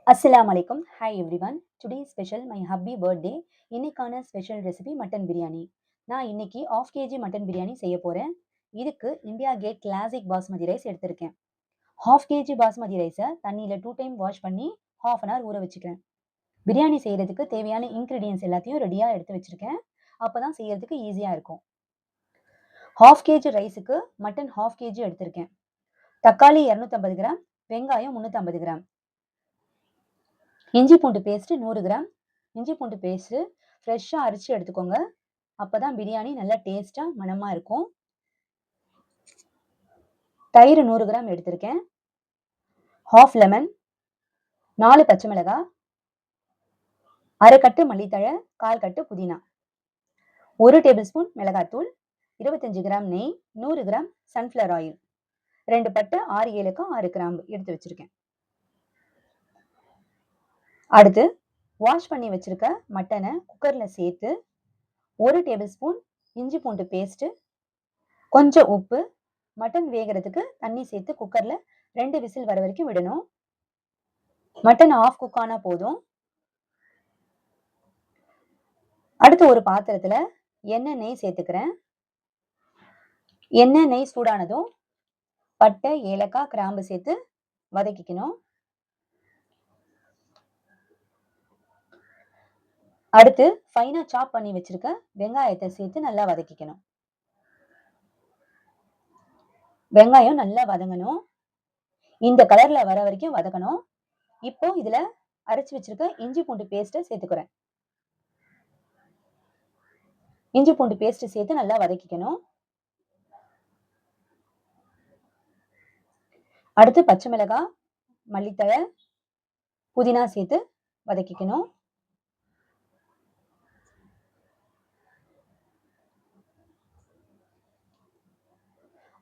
Assalamu alaikum. Hi everyone. Today's special my hubby birthday. இன்னைக்கான special recipe mutton biryani. நான் இன்னைக்கு 1/2 kg mutton biryani செய்ய போறேன். இதுக்கு India Gate classic basmati rice எடுத்திருக்கேன். 1/2 kg பாஸ்மதி ரைஸை தண்ணியில 2 டைம் வாஷ் பண்ணி 1/2 அன் hour ஊற வச்சுக்கிறேன். பிரியாணி செய்யறதுக்கு தேவையான இன்கிரீடியன்ஸ் எல்லாத்தையும் ரெடியா எடுத்து வச்சிருக்கேன். அப்பதான் செய்யறதுக்கு ஈஸியா இருக்கும். 1/2 kg ரைஸுக்கு மட்டன் 1/2 kg எடுத்திருக்கேன். தக்காளி 250 கிராம், வெங்காயம் 350 கிராம். இஞ்சி பூண்டு பேஸ்ட் 100 கிராம். இஞ்சி பூண்டு பேஸ்ட் ஃப்ரெஷ்ஷா அரைச்சு எடுத்துக்கோங்க. அப்பதான் பிரியாணி நல்லா டேஸ்டா மணமா இருக்கும். தயிர் 100 கிராம் எடுத்திருக்கேன். 1/2 லெமன், 4 பச்சை மிளகாய், 1/2 கட்டு மல்லித்தழை, 1/4 கட்டு புதினா, 1 டேபிள் ஸ்பூன் மிளகாத்தூள், 25 கிராம் நெய், 100 கிராம் சன்ஃப்ளவர் ஆயில், 2 பட்டை, 6 ஏலக்காய், 6 கிராம்பு எடுத்து வச்சிருக்கேன். அடுத்து வாஷ் பண்ணி வச்சிருக்க மட்டனை குக்கர்ல சேர்த்து 1 டேபிள் ஸ்பூன் இஞ்சி பூண்டு பேஸ்ட், கொஞ்சம் உப்பு, மட்டன் வேகிறதுக்கு தண்ணி சேர்த்து குக்கர்ல 2 விசில் வர வரைக்கும் விடணும். மட்டன் ஆஃப் குக் ஆனா போதும். அடுத்து ஒரு பாத்திரத்துல எண்ணெய் நெய் சேர்த்துக்கிறேன். எண்ணெய் நெய் சூடானதும் பட்டை, ஏலக்காய், கிராம்பு சேர்த்து வதக்கிக்கணும். அடுத்து ஃபைனா சாப் பண்ணி வச்சிருக்க வெங்காயத்தை சேர்த்து நல்லா வதக்கிக்கணும். வெங்காயம் நல்லா வதங்கணும். இந்த கலர்ல வர வரைக்கும் வதக்கணும். இப்போ இதுல அரைச்சு வச்சிருக்க இஞ்சி பூண்டு பேஸ்ட்டை சேர்த்துக்கிறேன். இஞ்சி பூண்டு பேஸ்ட் சேர்த்து நல்லா வதக்கிக்கணும். அடுத்து பச்சை மிளகாய், மல்லித்தழை, புதினா சேர்த்து வதக்கிக்கணும்.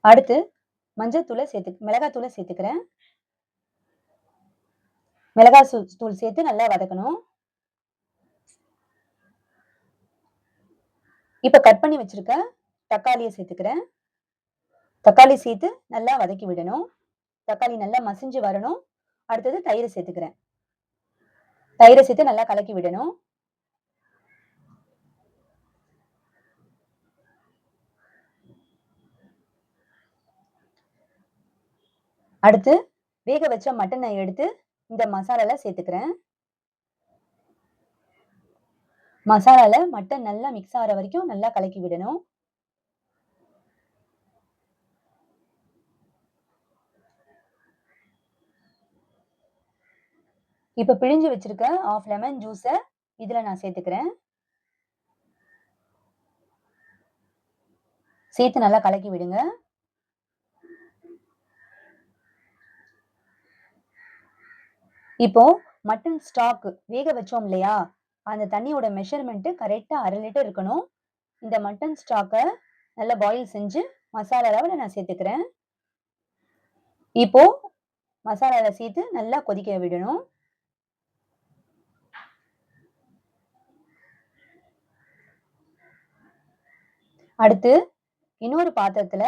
அடுத்து மஞ்சள் மிளகாத்தூளை சேர்த்துக்கிறேன். மிளகாய் தூள் சேர்த்து நல்லா வதக்கணும். இப்ப கட் பண்ணி வச்சிருக்க தக்காளியை சேர்த்துக்கிறேன். தக்காளி சேர்த்து நல்லா வதக்கி விடணும். தக்காளி நல்லா மசிஞ்சு வரணும். அடுத்தது தயிரை சேர்த்துக்கிறேன். தயிரை சேர்த்து நல்லா கலக்கி விடணும். அடுத்து வேக வச்ச மட்டனை எடுத்து இந்த மசாலால சேர்த்துக்கிறேன். மசாலால மட்டன் நல்லா மிக்ஸ் ஆகிற வரைக்கும் நல்லா கலக்கி விடணும். இப்ப பிழிஞ்சு வச்சிருக்க 1/2 லெமன் ஜூஸை இதுல நான் சேர்த்துக்கிறேன். சேர்த்து நல்லா கலக்கி விடுங்க. இப்போ மட்டன் ஸ்டாக் வேக வச்சோம் இல்லையா, அந்த தண்ணியோட மெஷர்மெண்ட் கரெக்டா 1/2 லிட்டர் இருக்கணும். இந்த மட்டன் ஸ்டாக்கை நல்லா பாயில் செஞ்சு மசாலாவில் நான் சேர்த்துக்கிறேன். இப்போ மசாலாவில் சேர்த்து நல்லா கொதிக்க விடணும். அடுத்து இன்னொரு பாத்திரத்துல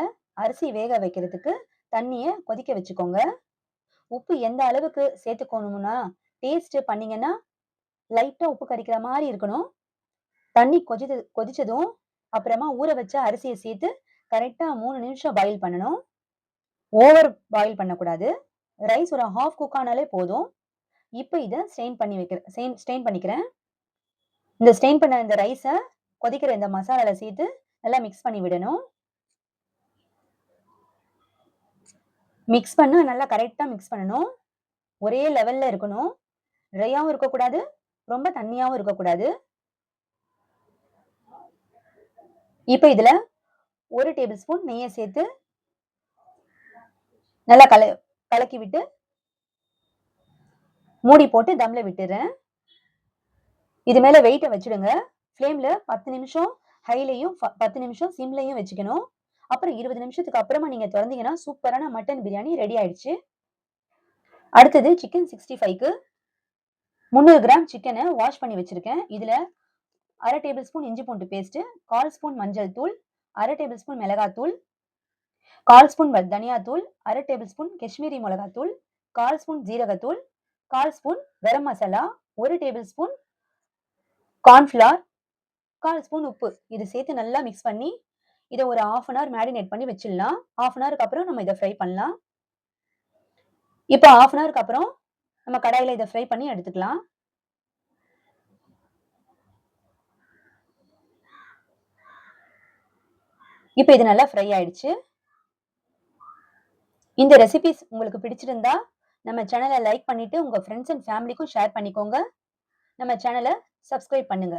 அரிசி வேக வைக்கிறதுக்கு தண்ணியை கொதிக்க வச்சுக்கோங்க. உப்பு எந்த அளவுக்கு சேர்த்துக்கணும்னா, டேஸ்ட் பண்ணீங்கன்னா லைட்டா உப்பு கரிக்கிற மாதிரி இருக்கணும். தண்ணி கொதிச்சதும் அப்புறமா ஊற வச்ச அரிசியை சேர்த்து கரெக்டா 3 நிமிஷம் பாயில் பண்ணணும். ஓவர் பாயில் பண்ணக்கூடாது. ரைஸ் ஒரு ஹாஃப் குக் ஆனாலே போதும். இப்போ இதை ஸ்டெயின் பண்ணிக்கிறேன். இந்த ஸ்டெயின் பண்ண இந்த ரைஸை கொதிக்கிற இந்த மசாலால சேர்த்து நல்லா மிக்ஸ் பண்ணி விடணும். மிக்ஸ் பண்ண நல்லா கரெக்டா மிக்ஸ் பண்ணணும். ஒரே லெவல்ல இருக்கணும். ட்ரையாவும் இருக்கக்கூடாது, ரொம்ப தண்ணியாவும் இருக்கக்கூடாது. இப்போ இதுல 1 டேபிள் ஸ்பூன் நெய்யை சேர்த்து நல்லா கலக்கி விட்டு மூடி போட்டு தம்ல விட்டுறேன். இது மேல வெயிட்டை வச்சிடுங்க. ஃப்ளேம்ல 10 நிமிஷம் ஹைலையும் 10 நிமிஷம் சிம்லையும் வச்சுக்கணும். அப்புறம் 20 நிமிஷத்துக்கு அப்புறமா நீங்க திறந்தீங்கன்னா சூப்பரான மட்டன் பிரியாணி ரெடி ஆயிடுச்சு. அடுத்தது சிக்கன் 65க்கு 300 கிராம் சிக்கனை வாஷ் பண்ணி வச்சிருக்கேன். இதுல 1/2 டேபிள் ஸ்பூன் இஞ்சி பூண்டு பேஸ்ட், 1/4 ஸ்பூன் மஞ்சள் தூள், 1/2 டேபிள் ஸ்பூன் மிளகாத்தூள், 1/4 ஸ்பூன் தனியா தூள், 1/2 டேபிள் ஸ்பூன் காஷ்மீரி மிளகாத்தூள், 1/4 ஸ்பூன் ஜீரகத்தூள், 1/4 spoon garam masala, 1 table spoon cornflour, 1/4 spoon உப்பு. இது சேர்த்து நல்லா மிக்ஸ் பண்ணி, இத ஒரு 1/2 அன் ஹவர் மேரினேட் பண்ணி வச்சிடலாம். 1/2 அன் ஹவருக்கு அப்புறம் நம்ம இத ஃப்ரை பண்ணலாம். இப்போ 1/2 அன் ஹவருக்கு அப்புறம் நம்ம கடாயில இத ஃப்ரை பண்ணி எடுத்துக்கலாம். இப்போ இது நல்லா ஃப்ரை ஆயிடுச்சு. இந்த ரெசிபீஸ் உங்களுக்கு பிடிச்சிருந்தா, நம்ம சேனல லைக் பண்ணிட்டு உங்க ஃபிரெண்ட்ஸ் அண்ட் ஃபேமிலிக்கும் ஷேர் பண்ணிக்கோங்க. நம்ம சேனல சப்ஸ்கிரைப் பண்ணுங்க.